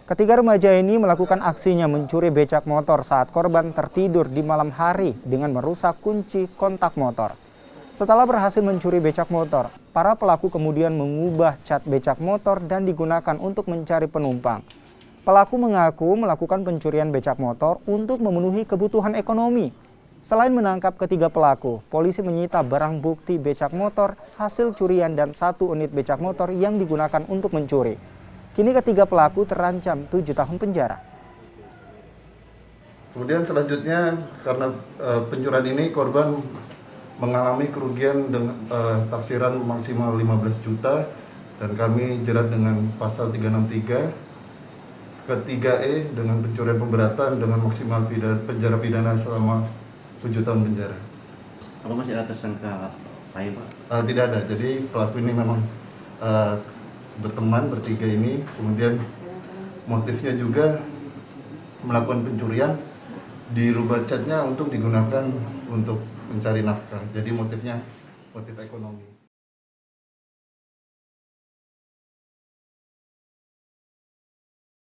Ketiga remaja ini melakukan aksinya mencuri becak motor saat korban tertidur di malam hari dengan merusak kunci kontak motor. Setelah berhasil mencuri becak motor, para pelaku kemudian mengubah cat becak motor dan digunakan untuk mencari penumpang. Pelaku mengaku melakukan pencurian becak motor untuk memenuhi kebutuhan ekonomi. Selain menangkap ketiga pelaku, polisi menyita barang bukti becak motor, hasil curian dan 1 unit becak motor yang digunakan untuk mencuri. Kini ketiga pelaku terancam 7 tahun penjara. Kemudian selanjutnya karena pencurian ini korban mengalami kerugian dengan taksiran maksimal 15 juta dan kami jerat dengan pasal 363 ke 3E dengan pencurian pemberatan dengan maksimal penjara pidana selama 7 tahun penjara. Apa masih ada tersangka lain, Pak? Tidak ada, jadi pelaku ini memang berteman bertiga ini, kemudian motifnya juga melakukan pencurian, dirubah catnya untuk digunakan untuk mencari nafkah, jadi motifnya motif ekonomi.